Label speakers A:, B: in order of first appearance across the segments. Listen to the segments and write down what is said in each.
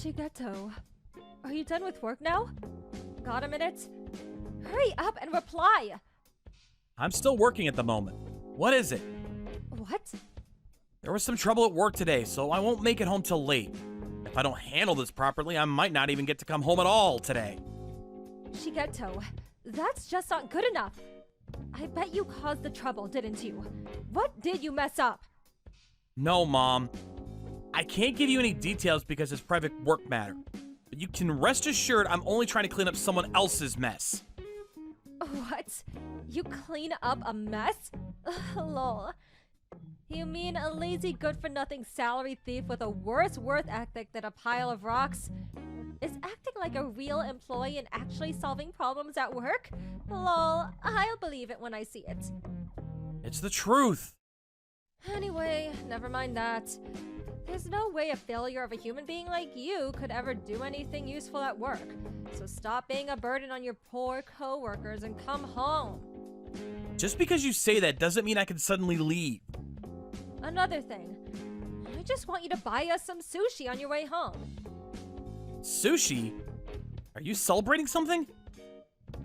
A: Shigeto, are you done with work now? Got a minute? Hurry up and reply!
B: I'm still working at the moment. What is it?
A: What?
B: There was some trouble at work today, so I won't make it home till late. If I don't handle this properly, I might not even get to come home at all today.
A: Shigeto, that's just not good enough. I bet you caused the trouble, didn't you? What did you mess up?
B: No, Mom. I can't give you any details because it's private work matter. But you can rest assured I'm only trying to clean up someone else's mess.
A: What? You clean up a mess? Lol. You mean a lazy good-for-nothing salary thief with a worse work ethic than a pile of rocks is acting like a real employee and actually solving problems at work? Lol, I'll believe it when I see it.
B: It's the truth.
A: Anyway, never mind that. There's no way a failure of a human being like you could ever do anything useful at work. So stop being a burden on your poor co-workers and come home.
B: Just because you say that doesn't mean I can suddenly leave.
A: Another thing, I just want you to buy us some sushi on your way home.
B: Sushi? Are you celebrating something?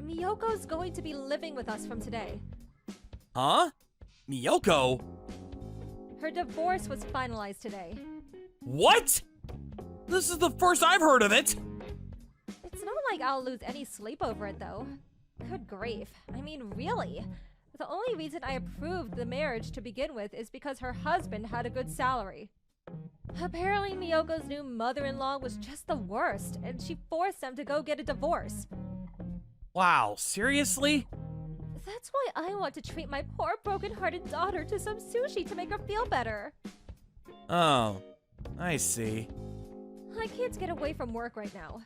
A: Miyoko's going to be living with us from today.
B: Huh? Miyoko?
A: Her divorce was finalized today.
B: What? This is the first I've heard of it!
A: It's not like I'll lose any sleep over it, though. Good grief. I mean, really? The only reason I approved the marriage to begin with is because her husband had a good salary. Apparently, Miyoko's new mother-in-law was just the worst, and she forced them to go get a divorce.
B: Wow, seriously?
A: That's why I want to treat my poor broken-hearted daughter to some sushi to make her feel better.
B: Oh, I see.
A: I can't get away from work right now.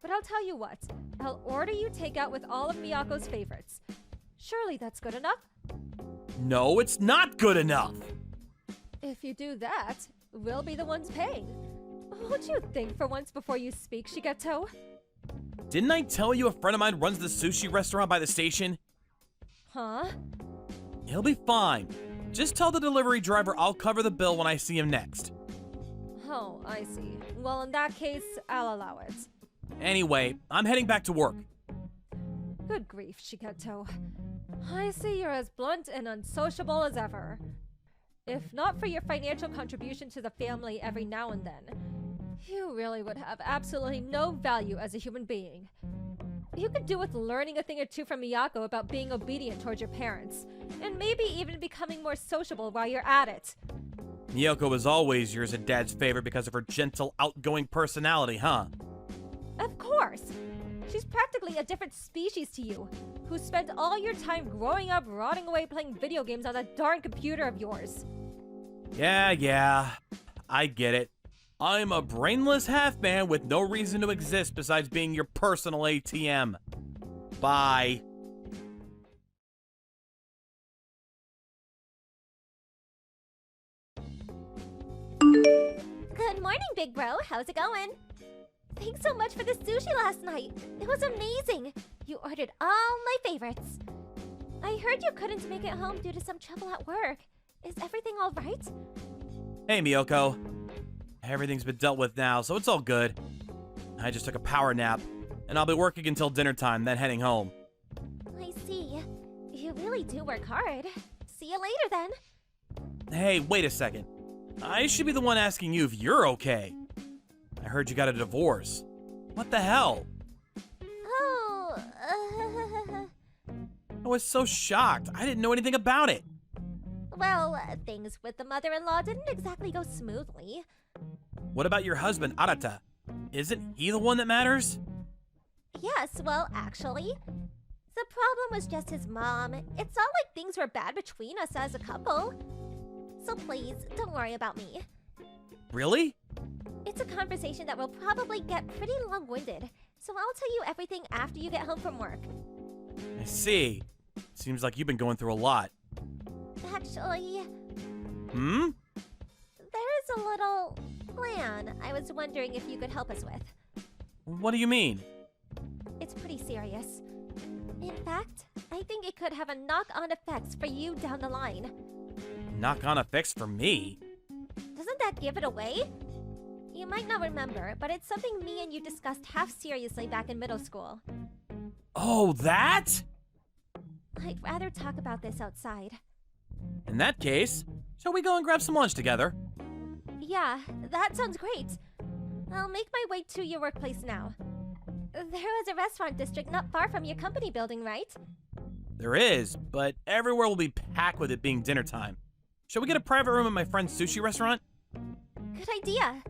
A: But I'll tell you what, I'll order you takeout with all of Miyako's favorites. Surely that's good enough?
B: No, it's not good enough!
A: If you do that, we'll be the ones paying. Won't you think for once before you speak, Shigeto?
B: Didn't I tell you a friend of mine runs the sushi restaurant by the station?
A: Huh?
B: He'll be fine. Just tell the delivery driver I'll cover the bill when I see him next.
A: Oh, I see. Well, in that case, I'll allow it.
B: Anyway, I'm heading back to work.
A: Good grief, Shigeto. I see you're as blunt and unsociable as ever. If not for your financial contribution to the family every now and then, you really would have absolutely no value as a human being. You could do with learning a thing or two from Miyako about being obedient towards your parents, and maybe even becoming more sociable while you're at it.
B: Miyoko was always yours and Dad's favorite because of her gentle, outgoing personality, huh?
A: Of course! She's practically a different species to you, who spent all your time growing up rotting away playing video games on that darn computer of yours.
B: Yeah, I get it. I'm a brainless half-man with no reason to exist besides being your personal ATM. Bye.
A: Good morning, big bro. How's it going? Thanks so much for the sushi last night. It was amazing. You ordered all my favorites. I heard you couldn't make it home due to some trouble at work. Is everything all right?
B: Hey, Miyoko. Everything's been dealt with now, so it's all good. I just took a power nap, and I'll be working until dinner time, then heading home.
A: I see. You really do work hard. See you later, then.
B: Hey, wait a second. I should be the one asking you if you're okay. I heard you got a divorce. What the hell?
A: Oh,
B: I was so shocked. I didn't know anything about it.
A: Well, things with the mother-in-law didn't exactly go smoothly.
B: What about your husband, Arata? Isn't he the one that matters?
A: Yes, well, actually, the problem was just his mom. It's not like things were bad between us as a couple. So please, don't worry about me.
B: Really?
A: It's a conversation that will probably get pretty long-winded, so I'll tell you everything after you get home from work.
B: I see. Seems like you've been going through a lot.
A: Actually...
B: Hmm?
A: There's a little plan I was wondering if you could help us with.
B: What do you mean?
A: It's pretty serious. In fact, I think it could have a knock-on effects for you down the line.
B: Knock-on effects for me?
A: Doesn't that give it away? You might not remember, but it's something me and you discussed half seriously back in middle school.
B: Oh, that?
A: I'd rather talk about this outside.
B: In that case, shall we go and grab some lunch together?
A: Yeah, that sounds great. I'll make my way to your workplace now. There is a restaurant district not far from your company building, right?
B: There is, but everywhere will be packed with it being dinner time. Shall we get a private room at my friend's sushi restaurant?
A: Good idea.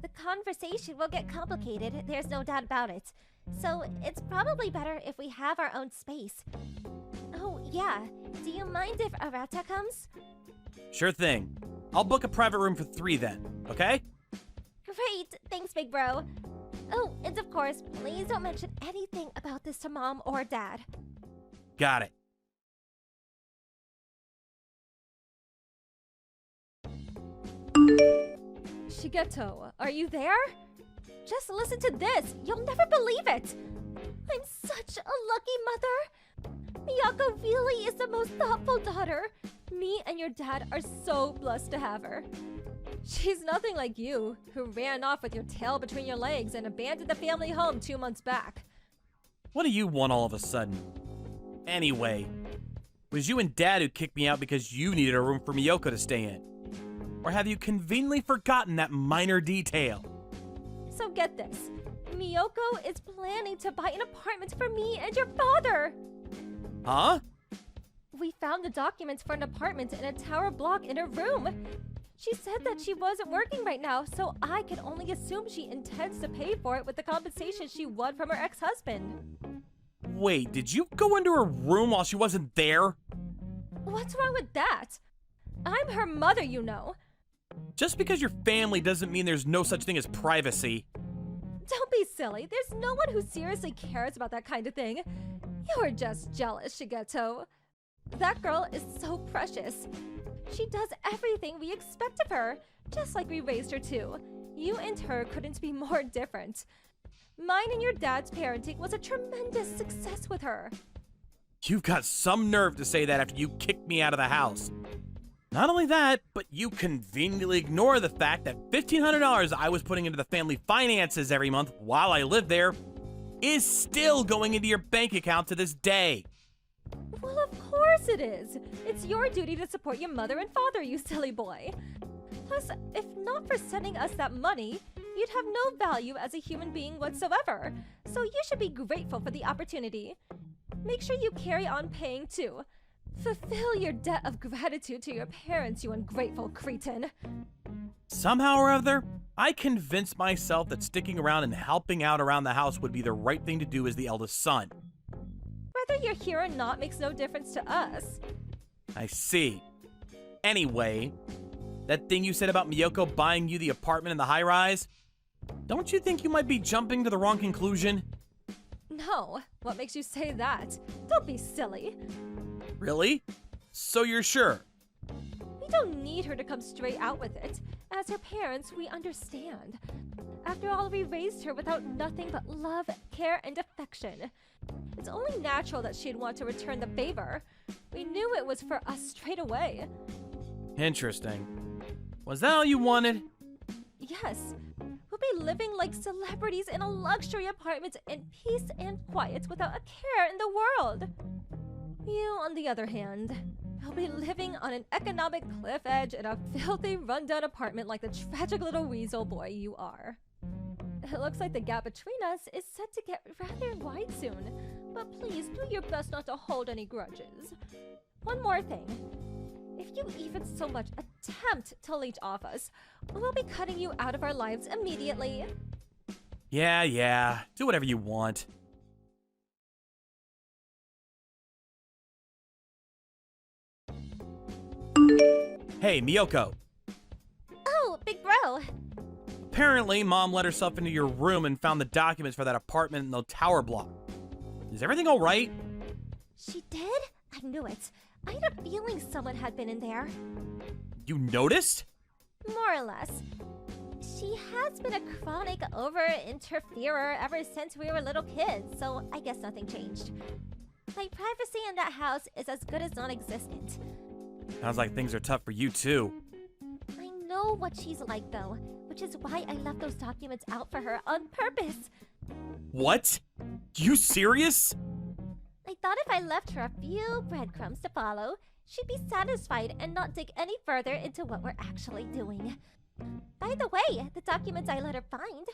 A: The conversation will get complicated, there's no doubt about it. So it's probably better if we have our own space. Oh, yeah. Do you mind if Arata comes?
B: Sure thing. I'll book a private room for 3 then, okay?
A: Great! Thanks, big bro. Oh, and of course, please don't mention anything about this to Mom or Dad.
B: Got it.
A: Shigeto, are you there? Just listen to this. You'll never believe it. I'm such a lucky mother. Miyako really is the most thoughtful daughter. Me and your dad are so blessed to have her. She's nothing like you, who ran off with your tail between your legs and abandoned the family home 2 months back.
B: What do you want all of a sudden? Anyway, it was you and Dad who kicked me out because you needed a room for Miyoko to stay in. Or have you conveniently forgotten that minor detail?
A: So get this. Miyoko is planning to buy an apartment for me and your father.
B: Huh?
A: We found the documents for an apartment in a tower block in her room. She said that she wasn't working right now, so I can only assume she intends to pay for it with the compensation she won from her ex-husband.
B: Wait, did you go into her room while she wasn't there?
A: What's wrong with that? I'm her mother, you know.
B: Just because your family doesn't mean there's no such thing as privacy.
A: Don't be silly. There's no one who seriously cares about that kind of thing. You're just jealous, Shigeto. That girl is so precious. She does everything we expect of her, just like we raised her to. You and her couldn't be more different. Mine and your dad's parenting was a tremendous success with her.
B: You've got some nerve to say that after you kicked me out of the house. Not only that, but you conveniently ignore the fact that $1,500 I was putting into the family finances every month while I lived there is still going into your bank account to this day.
A: Well, of course it is. It's your duty to support your mother and father, you silly boy. Plus, if not for sending us that money, you'd have no value as a human being whatsoever. So you should be grateful for the opportunity. Make sure you carry on paying too. Fulfill your debt of gratitude to your parents, you ungrateful cretin.
B: Somehow or other, I convinced myself that sticking around and helping out around the house would be the right thing to do as the eldest son.
A: Whether you're here or not makes no difference to us.
B: I see. Anyway, that thing you said about Miyoko buying you the apartment in the high-rise? Don't you think you might be jumping to the wrong conclusion?
A: No. What makes you say that? Don't be silly.
B: Really? So you're sure?
A: We don't need her to come straight out with it. As her parents, we understand. After all, we raised her without nothing but love, care, and affection. It's only natural that she'd want to return the favor. We knew it was for us straight away.
B: Interesting. Was that all you wanted?
A: Yes. We'll be living like celebrities in a luxury apartment in peace and quiet without a care in the world. You, on the other hand, will be living on an economic cliff edge in a filthy, rundown apartment like the tragic little weasel boy you are. It looks like the gap between us is set to get rather wide soon, but please do your best not to hold any grudges. One more thing. If you even so much attempt to leech off us, we'll be cutting you out of our lives immediately.
B: Yeah. Do whatever you want. Hey, Miyoko.
A: Oh, big bro.
B: Apparently, Mom let herself into your room and found the documents for that apartment in the tower block. Is everything all right?
A: She did? I knew it. I had a feeling someone had been in there.
B: You noticed?
A: More or less. She has been a chronic over-interferer ever since we were little kids, so I guess nothing changed. My privacy in that house is as good as non-existent.
B: Sounds like things are tough for you, too.
A: I know what she's like, though. which is why I left those documents out for her on purpose.
B: What? You serious?
A: I thought if I left her a few breadcrumbs to follow, she'd be satisfied and not dig any further into what we're actually doing. By the way, the documents I let her find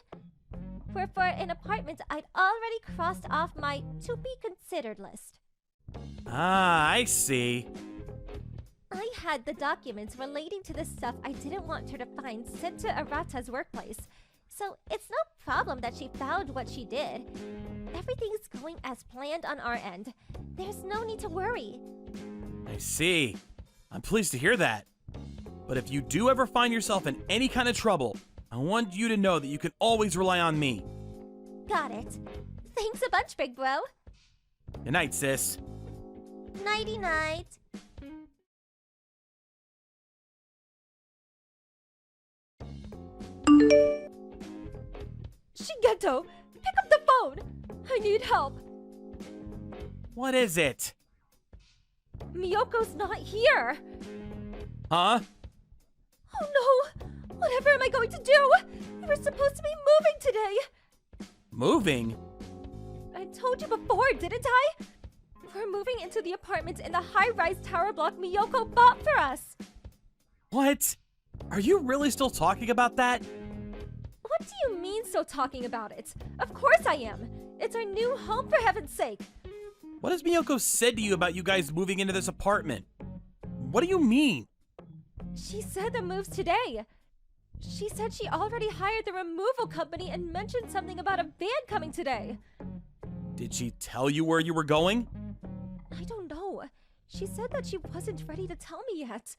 A: were for an apartment I'd already crossed off my to-be-considered list.
B: Ah, I see.
A: I had the documents relating to the stuff I didn't want her to find sent to Arata's workplace, so it's no problem that she found what she did. Everything's going as planned on our end. There's no need to worry.
B: I see. I'm pleased to hear that. But if you do ever find yourself in any kind of trouble, I want you to know that you can always rely on me.
A: Got it. Thanks a bunch, big bro.
B: Good night, sis.
A: Nighty-night. Shigeto, pick up the phone. I need help.
B: What is it?
A: Miyoko's not here.
B: Huh?
A: Oh no! Whatever am I going to do? We were supposed to be moving today.
B: Moving?
A: I told you before, didn't I? We're moving into the apartment in the high-rise tower block Miyoko bought for us.
B: What? Are you really still talking about that?
A: What do you mean still talking about it? Of course I am. It's our new home, for heaven's sake.
B: What has Miyoko said to you about you guys moving into this apartment? What do you mean?
A: She said the move's today. She said she already hired the removal company and mentioned something about a van coming today.
B: Did she tell you where you were going?
A: I don't know. She said that she wasn't ready to tell me yet.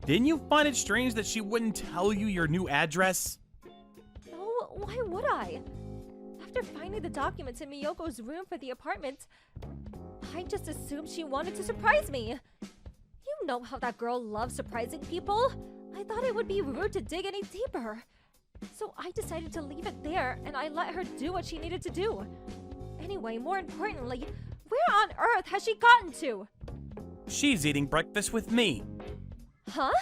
B: Didn't you find it strange that she wouldn't tell you your new address?
A: No, why would I? After finding the documents in Miyoko's room for the apartment, I just assumed she wanted to surprise me. You know how that girl loves surprising people. I thought it would be rude to dig any deeper. So I decided to leave it there, and I let her do what she needed to do. Anyway, more importantly, where on earth has she gotten to?
B: She's eating breakfast with me.
A: Huh?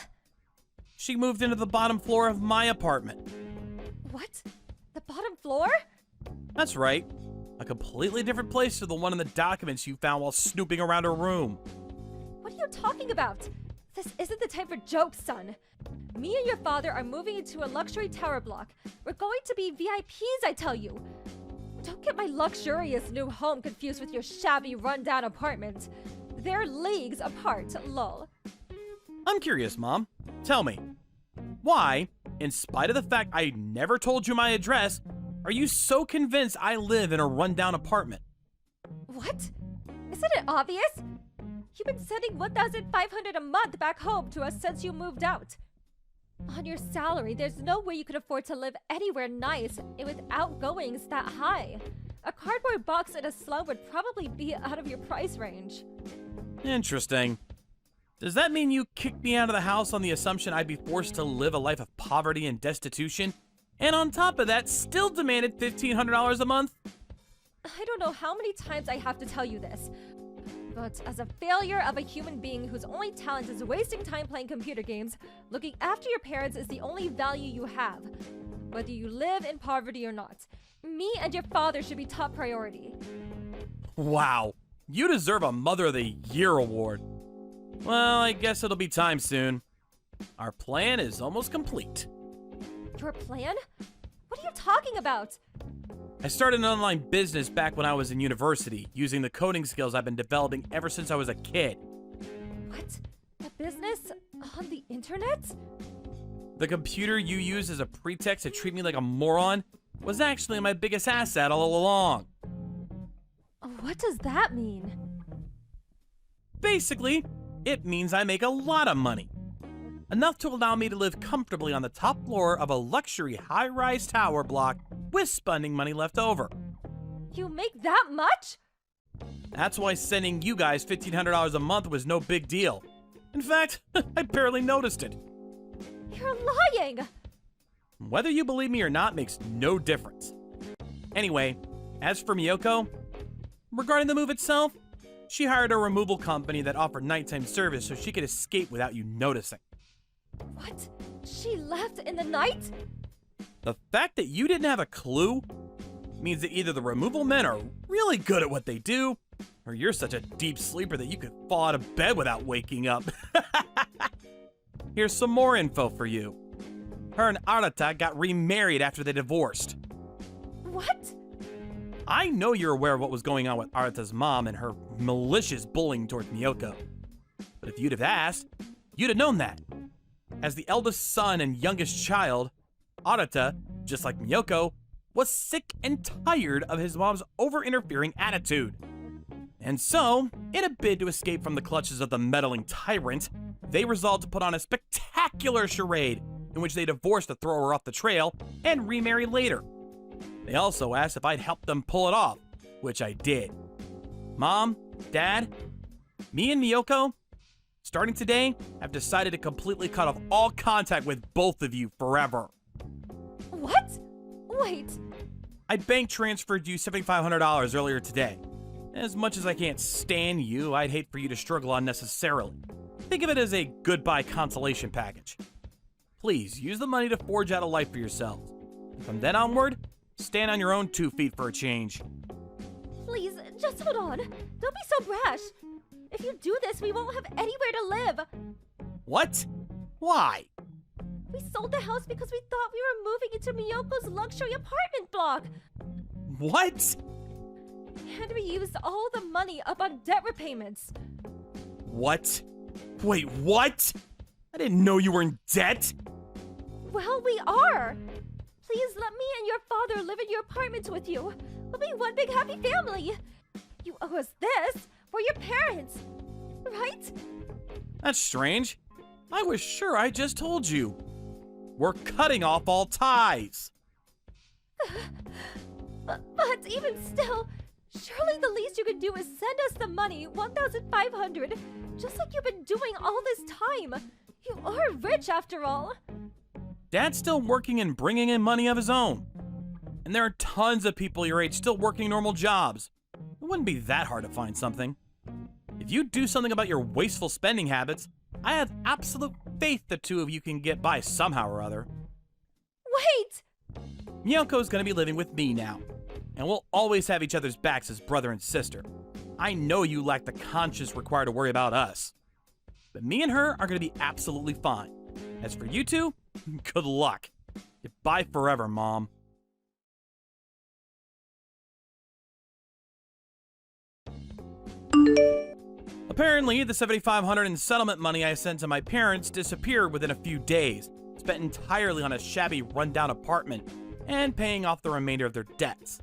B: She moved into the bottom floor of my apartment.
A: What? The bottom floor?
B: That's right. A completely different place to the one in the documents you found while snooping around her room.
A: What are you talking about? This isn't the time for jokes, son. Me and your father are moving into a luxury tower block. We're going to be VIPs, I tell you. Don't get my luxurious new home confused with your shabby, rundown apartment. They're leagues apart, lol.
B: I'm curious, Mom. Tell me, why, in spite of the fact I never told you my address, are you so convinced I live in a rundown apartment?
A: What? Isn't it obvious? You've been sending $1,500 a month back home to us since you moved out. On your salary, there's no way you could afford to live anywhere nice with outgoings that high. A cardboard box in a slum would probably be out of your price range.
B: Interesting. Does that mean you kicked me out of the house on the assumption I'd be forced to live a life of poverty and destitution? And on top of that, still demanded $1,500 a month?
A: I don't know how many times I have to tell you this, but as a failure of a human being whose only talent is wasting time playing computer games, looking after your parents is the only value you have. Whether you live in poverty or not, me and your father should be top priority.
B: Wow, you deserve a Mother of the Year award. Well, I guess it'll be time soon. Our plan is almost complete.
A: Your plan? What are you talking about?
B: I started an online business back when I was in university, using the coding skills I've been developing ever since I was a kid.
A: What? A business on the internet?
B: The computer you used as a pretext to treat me like a moron was actually my biggest asset all along.
A: What does that mean?
B: Basically, it means I make a lot of money. Enough to allow me to live comfortably on the top floor of a luxury high-rise tower block with spending money left over.
A: You make that much?
B: That's why sending you guys $1,500 a month was no big deal. In fact, I barely noticed it.
A: You're lying!
B: Whether you believe me or not makes no difference. Anyway, as for Miyoko, regarding the move itself, she hired a removal company that offered nighttime service so she could escape without you noticing.
A: What? She left in the night?
B: The fact that you didn't have a clue means that either the removal men are really good at what they do, or you're such a deep sleeper that you could fall out of bed without waking up. Here's some more info for you. Her and Arata got remarried after they divorced.
A: What?
B: I know you're aware of what was going on with Arata's mom and her malicious bullying towards Miyoko. But if you'd have asked, you'd have known that. As the eldest son and youngest child, Arata, just like Miyoko, was sick and tired of his mom's over-interfering attitude. And so, in a bid to escape from the clutches of the meddling tyrant, they resolved to put on a spectacular charade in which they divorced to throw her off the trail and remarry later. They also asked if I'd help them pull it off, which I did. Mom, Dad, me and Miyoko, starting today, have decided to completely cut off all contact with both of you forever.
A: What? Wait.
B: I bank transferred you $7,500 earlier today. As much as I can't stand you, I'd hate for you to struggle unnecessarily. Think of it as a goodbye consolation package. Please, use the money to forge out a life for yourselves. From then onward, stand on your own 2 feet for a change.
A: Please, just hold on. Don't be so brash. If you do this, we won't have anywhere to live.
B: What? Why?
A: We sold the house because we thought we were moving into Miyoko's luxury apartment block.
B: What?
A: And we used all the money up on debt repayments.
B: What? Wait, what? I didn't know you were in debt.
A: Well, we are. Please let me and your father live in your apartment with you. We'll be one big happy family. You owe us this for your parents, right?
B: That's strange. I was sure I just told you. We're cutting off all ties.
A: But even still, surely the least you can do is send us the money, $1,500, just like you've been doing all this time. You are rich after all.
B: Dad's still working and bringing in money of his own. And there are tons of people your age still working normal jobs. It wouldn't be that hard to find something. If you do something about your wasteful spending habits, I have absolute faith the two of you can get by somehow or other.
A: Wait!
B: Miyoko's gonna be living with me now, and we'll always have each other's backs as brother and sister. I know you lack the conscience required to worry about us. But me and her are gonna be absolutely fine. As for you two, good luck. Goodbye forever, Mom. Apparently, the $7,500 in settlement money I sent to my parents disappeared within a few days, spent entirely on a shabby, rundown apartment, and paying off the remainder of their debts.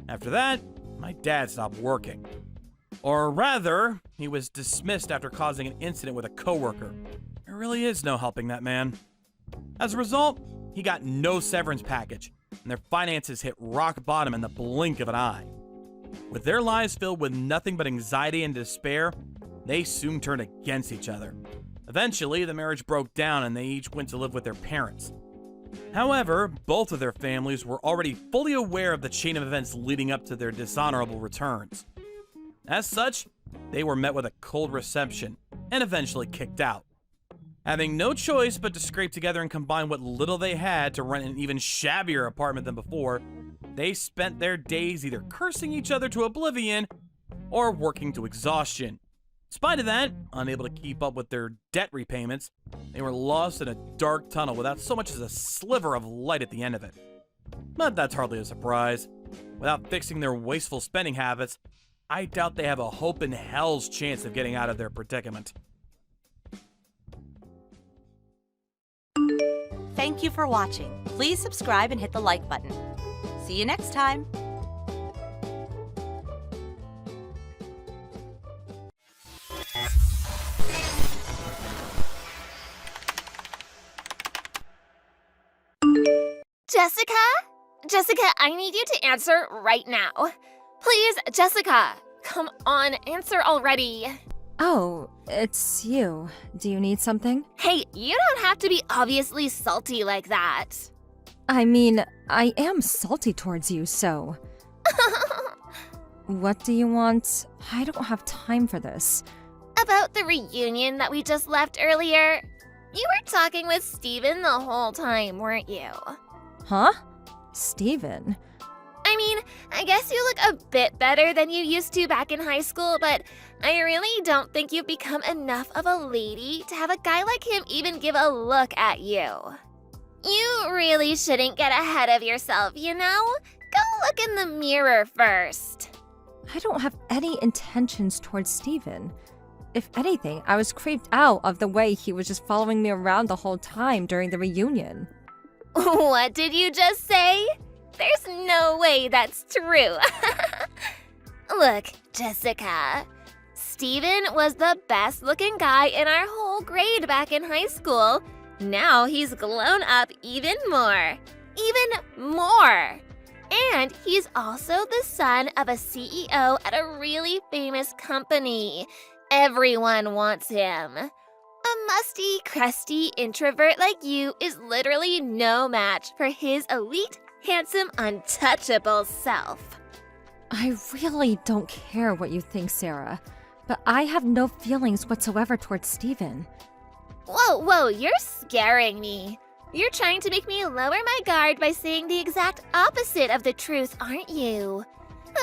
B: After that, my dad stopped working. Or rather, he was dismissed after causing an incident with a coworker. There really is no helping that man. As a result, he got no severance package, and their finances hit rock bottom in the blink of an eye. With their lives filled with nothing but anxiety and despair, they soon turned against each other. Eventually, the marriage broke down and they each went to live with their parents. However, both of their families were already fully aware of the chain of events leading up to their dishonorable returns. As such, they were met with a cold reception and eventually kicked out. Having no choice but to scrape together and combine what little they had to rent an even shabbier apartment than before, they spent their days either cursing each other to oblivion or working to exhaustion. In spite of that, unable to keep up with their debt repayments, they were lost in a dark tunnel without so much as a sliver of light at the end of it. But that's hardly a surprise. Without fixing their wasteful spending habits, I doubt they have a hope in hell's chance of getting out of their predicament.
C: Thank you for watching. Please subscribe and hit the like button. See you next time.
D: Jessica? Jessica, I need you to answer right now. Please, Jessica. Come on, answer already.
E: Oh, it's you. Do you need something?
D: Hey, you don't have to be obviously salty like that.
E: I mean, I am salty towards you, so. What do you want? I don't have time for this.
D: About the reunion that we just left earlier. You were talking with Steven the whole time, weren't you?
E: Huh? Steven?
D: I mean, I guess you look a bit better than you used to back in high school, but I really don't think you've become enough of a lady to have a guy like him even give a look at you. You really shouldn't get ahead of yourself, you know? Go look in the mirror first.
E: I don't have any intentions towards Steven. If anything, I was creeped out of the way he was just following me around the whole time during the reunion.
D: What did you just say? There's no way that's true. Look, Jessica. Steven was the best looking guy in our whole grade back in high school. Now he's grown up even more. Even more. And he's also the son of a CEO at a really famous company. Everyone wants him. A musty, crusty introvert like you is literally no match for his elite, handsome, untouchable self.
E: I really don't care what you think, Sarah, but I have no feelings whatsoever towards Steven.
D: Whoa, you're scaring me. You're trying to make me lower my guard by saying the exact opposite of the truth, aren't you?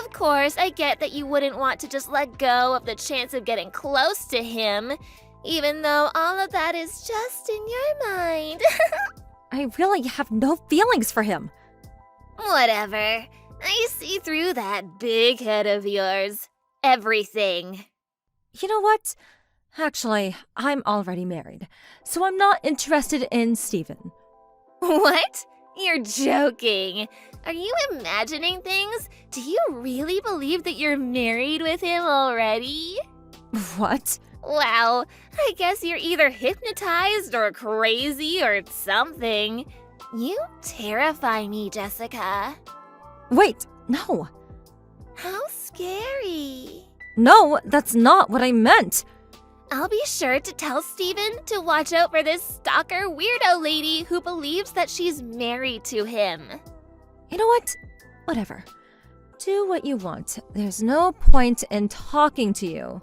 D: Of course, I get that you wouldn't want to just let go of the chance of getting close to him, even though all of that is just in your mind.
E: I really have no feelings for him.
D: Whatever. I see through that big head of yours. Everything.
E: You know what? Actually, I'm already married, so I'm not interested in Steven.
D: What? You're joking. Are you imagining things? Do you really believe that you're married with him already?
E: What?
D: Well, I guess you're either hypnotized or crazy or something. You terrify me, Jessica.
E: Wait, no.
D: How scary.
E: No, that's not what I meant.
D: I'll be sure to tell Steven to watch out for this stalker weirdo lady who believes that she's married to him.
E: You know what? Whatever. Do what you want. There's no point in talking to you.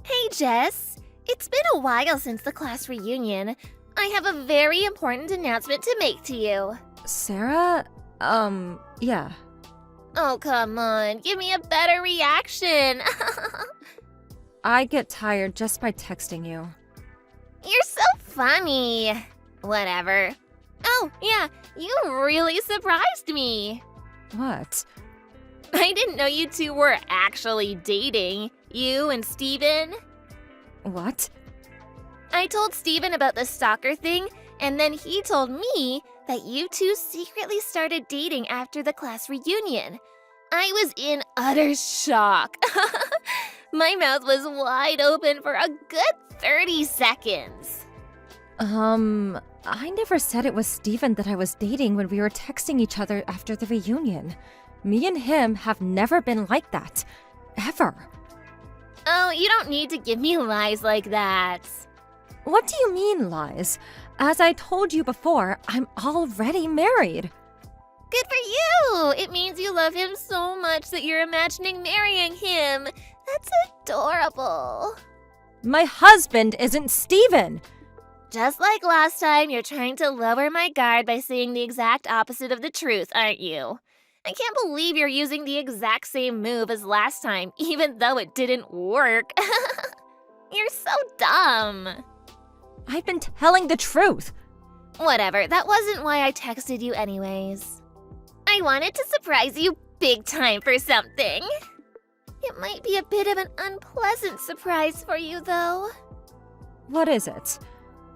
D: Hey, Jess. It's been a while since the class reunion. I have a very important announcement to make to you.
E: Sarah? Yeah.
D: Oh, come on. Give me a better reaction.
E: I get tired just by texting you.
D: You're so funny. Whatever. Oh, yeah. You really surprised me.
E: What?
D: I didn't know you two were actually dating. You and Steven.
E: What?
D: I told Steven about the stalker thing, and then he told me that you two secretly started dating after the class reunion. I was in utter shock. My mouth was wide open for a good 30 seconds.
E: I never said it was Steven that I was dating when we were texting each other after the reunion. Me and him have never been like that. Ever.
D: Oh, you don't need to give me lies like that.
E: What do you mean, lies? As I told you before, I'm already married.
D: Good for you! It means you love him so much that you're imagining marrying him. That's adorable.
E: My husband isn't Steven.
D: Just like last time, you're trying to lower my guard by saying the exact opposite of the truth, aren't you? I can't believe you're using the exact same move as last time, even though it didn't work. You're so dumb.
E: I've been telling the truth.
D: Whatever, that wasn't why I texted you anyways. I wanted to surprise you big time for something. It might be a bit of an unpleasant surprise for you, though.
E: What is it?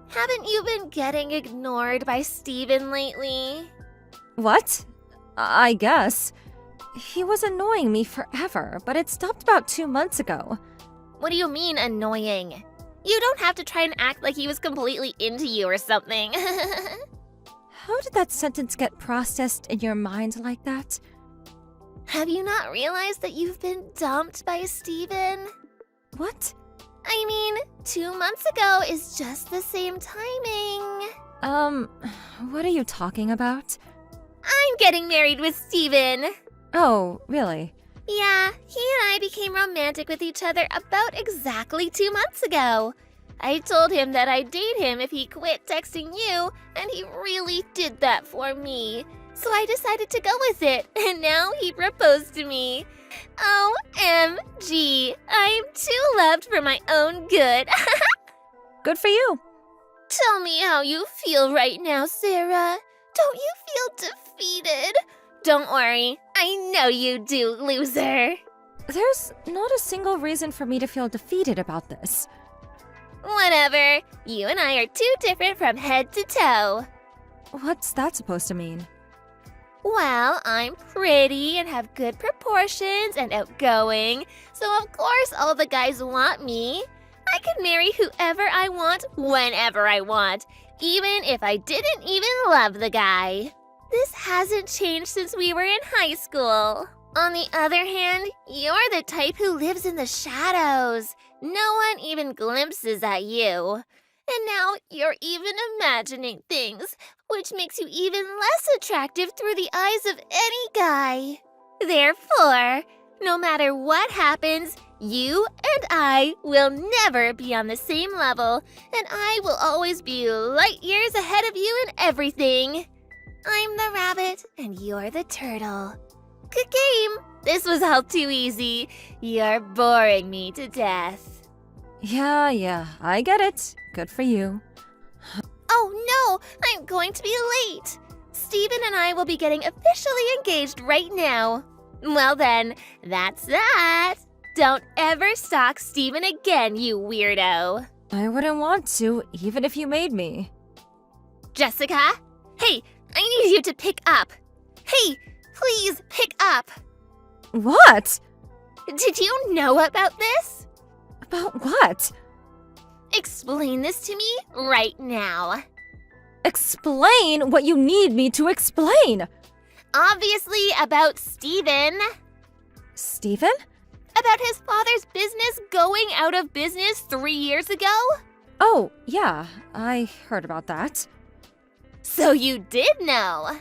D: Haven't you been getting ignored by Steven lately?
E: What? I guess. He was annoying me forever, but it stopped about 2 months ago.
D: What do you mean, annoying? You don't have to try and act like he was completely into you or something.
E: How did that sentence get processed in your mind like that?
D: Have you not realized that you've been dumped by Steven?
E: What?
D: I mean, 2 months ago is just the same timing.
E: What are you talking about?
D: I'm getting married with Steven.
E: Oh, really?
D: Yeah, he and I became romantic with each other about exactly 2 months ago. I told him that I'd date him if he quit texting you, and he really did that for me. So I decided to go with it, and now he proposed to me. OMG, I'm too loved for my own good.
E: Good for you.
D: Tell me how you feel right now, Sarah. Don't you feel defeated? Don't worry, I know you do, loser.
E: There's not a single reason for me to feel defeated about this.
D: Whatever, you and I are too different from head to toe.
E: What's that supposed to mean?
D: Well, I'm pretty and have good proportions and outgoing, so of course all the guys want me. I can marry whoever I want, whenever I want, even if I didn't even love the guy. This hasn't changed since we were in high school. On the other hand, you're the type who lives in the shadows. No one even glimpses at you. And now you're even imagining things, which makes you even less attractive through the eyes of any guy. Therefore, no matter what happens, you and I will never be on the same level, and I will always be light years ahead of you in everything. I'm the rabbit, and you're the turtle. Good game. This was all too easy. You're boring me to death.
E: Yeah, I get it. Good for you.
D: Oh no, I'm going to be late. Steven and I will be getting officially engaged right now. Well then, that's that. Don't ever stalk Steven again, you weirdo.
E: I wouldn't want to, even if you made me.
D: Jessica? Hey, I need you to pick up. Hey, please pick up.
E: What?
D: Did you know about this?
E: About what?
D: Explain this to me right now.
E: Explain what you need me to explain.
D: Obviously about Steven.
E: Steven?
D: About his father's business going out of business 3 years ago?
E: Oh, yeah, I heard about that.
D: So you did know.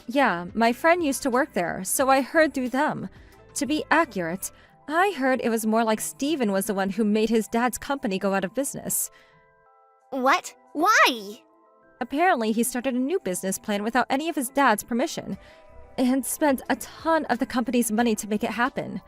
E: Yeah, my friend used to work there, so I heard through them. To be accurate, I heard it was more like Steven was the one who made his dad's company go out of business.
D: What? Why?
E: Apparently, he started a new business plan without any of his dad's permission, and spent a ton of the company's money to make it happen.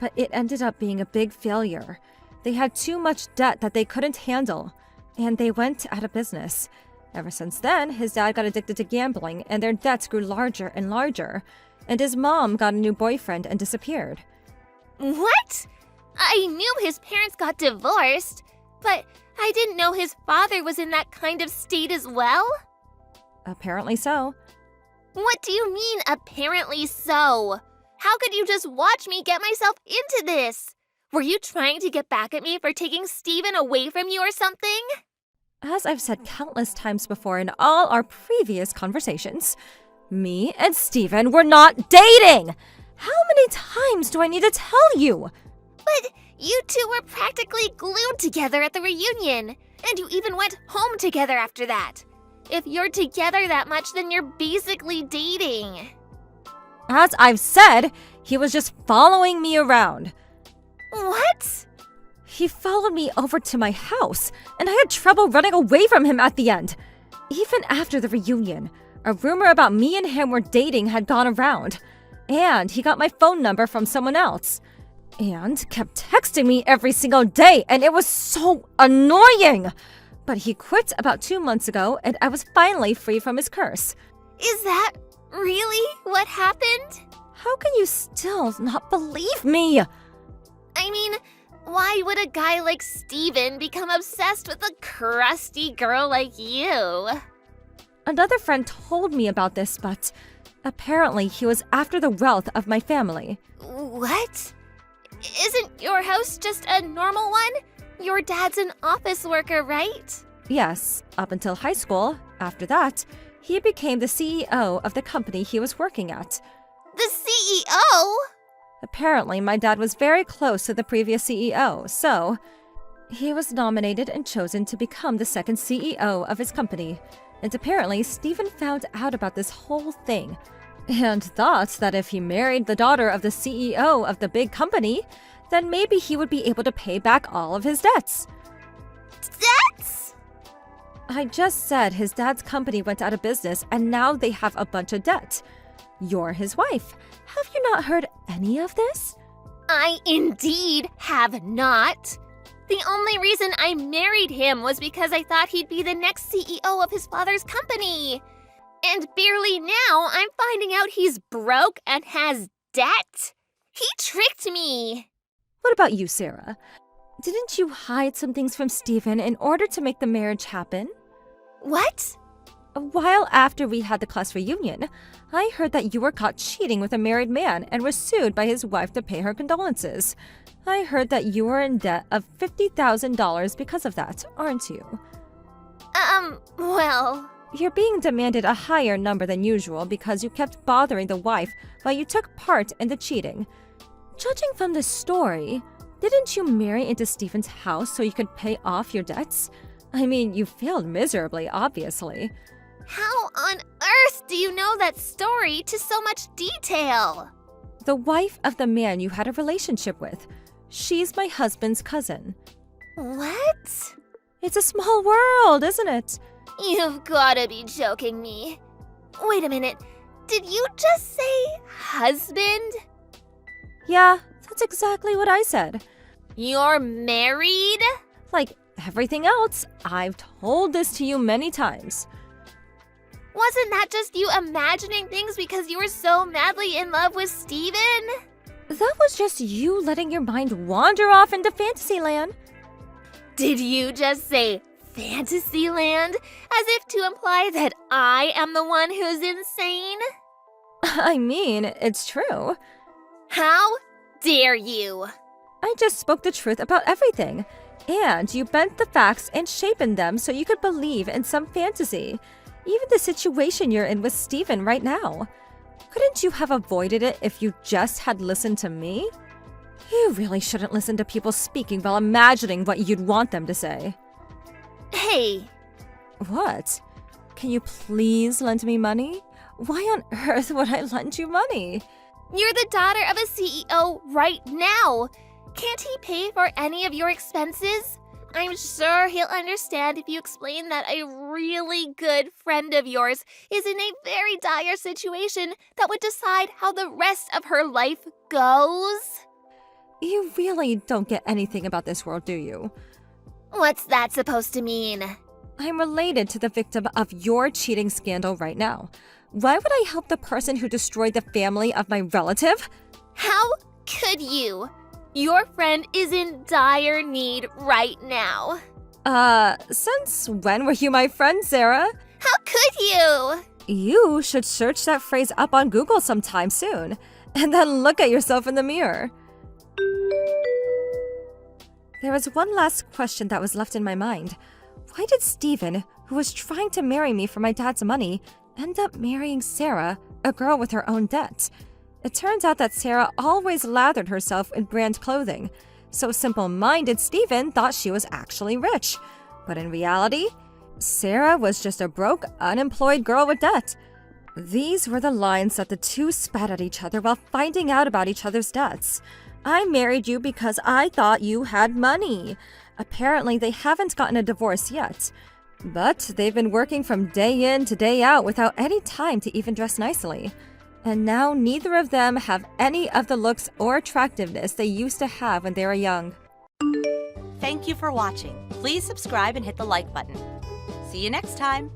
E: But it ended up being a big failure. They had too much debt that they couldn't handle, and they went out of business. Ever since then, his dad got addicted to gambling, and their debts grew larger and larger, and his mom got a new boyfriend and disappeared.
D: What? I knew his parents got divorced, but I didn't know his father was in that kind of state as well.
E: Apparently so.
D: What do you mean, apparently so? How could you just watch me get myself into this? Were you trying to get back at me for taking Steven away from you or something?
E: As I've said countless times before in all our previous conversations, me and Steven were not dating! How many times do I need to tell you?
D: But you two were practically glued together at the reunion, and you even went home together after that. If you're together that much, then you're basically dating.
E: As I've said, he was just following me around.
D: What?
E: He followed me over to my house, and I had trouble running away from him at the end. Even after the reunion, a rumor about me and him were dating had gone around, and he got my phone number from someone else, and kept texting me every single day, and it was so annoying. But he quit about 2 months ago, and I was finally free from his curse.
D: Is that really what happened?
E: How can you still not believe me?
D: I mean, why would a guy like Steven become obsessed with a crusty girl like you?
E: Another friend told me about this, but apparently he was after the wealth of my family.
D: What? Isn't your house just a normal one? Your dad's an office worker, right?
E: Yes, up until high school. After that, he became the CEO of the company he was working at.
D: The CEO?
E: Apparently, my dad was very close to the previous CEO, so he was nominated and chosen to become the second CEO of his company. And apparently, Steven found out about this whole thing and thought that if he married the daughter of the CEO of the big company, then maybe he would be able to pay back all of his debts.
D: debts?
E: I just said his dad's company went out of business and now they have a bunch of debt. You're his wife. Have you not heard any of this?
D: I indeed have not. The only reason I married him was because I thought he'd be the next CEO of his father's company. And barely now, I'm finding out he's broke and has debt. He tricked me.
E: What about you, Sarah? Didn't you hide some things from Stephen in order to make the marriage happen?
D: What?
E: A while after we had the class reunion, I heard that you were caught cheating with a married man and were sued by his wife to pay her condolences. I heard that you were in debt of $50,000 because of that, aren't you?
D: Well...
E: You're being demanded a higher number than usual because you kept bothering the wife while you took part in the cheating. Judging from the story, didn't you marry into Stephen's house so you could pay off your debts? I mean, you failed miserably, obviously.
D: How on earth do you know that story to so much detail?
E: The wife of the man you had a relationship with. She's my husband's cousin.
D: What?
E: It's a small world, isn't it?
D: You've gotta be joking me. Wait a minute. Did you just say husband?
E: Yeah, that's exactly what I said.
D: You're married?
E: Like everything else, I've told this to you many times.
D: Wasn't that just you imagining things because you were so madly in love with Stephen?
E: That was just you letting your mind wander off into Fantasyland.
D: Did you just say Fantasyland? As if to imply that I am the one who's insane?
E: I mean, it's true.
D: How dare you?
E: I just spoke the truth about everything. And you bent the facts and shaped them so you could believe in some fantasy. Even the situation you're in with Stephen right now. Couldn't you have avoided it if you just had listened to me? You really shouldn't listen to people speaking while imagining what you'd want them to say.
D: Hey.
E: What? Can you please lend me money? Why on earth would I lend you money?
D: You're the daughter of a CEO right now. Can't he pay for any of your expenses? I'm sure he'll understand if you explain that a really good friend of yours is in a very dire situation that would decide how the rest of her life goes.
E: You really don't get anything about this world, do you?
D: What's that supposed to mean?
E: I'm related to the victim of your cheating scandal right now. Why would I help the person who destroyed the family of my relative?
D: How could you? Your friend is in dire need right now.
E: Since when were you my friend, Sarah?
D: How could you?
E: You should search that phrase up on Google sometime soon, and then look at yourself in the mirror. There was one last question that was left in my mind. Why did Stephen, who was trying to marry me for my dad's money, end up marrying Sarah, a girl with her own debt? It turns out that Sarah always lathered herself in brand clothing, so simple-minded Stephen thought she was actually rich. But in reality, Sarah was just a broke, unemployed girl with debt. These were the lines that the two spat at each other while finding out about each other's debts. I married you because I thought you had money. Apparently, they haven't gotten a divorce yet. But they've been working from day in to day out without any time to even dress nicely. And now neither of them have any of the looks or attractiveness they used to have when they were young.
C: Thank you for watching. Please subscribe and hit the like button. See you next time.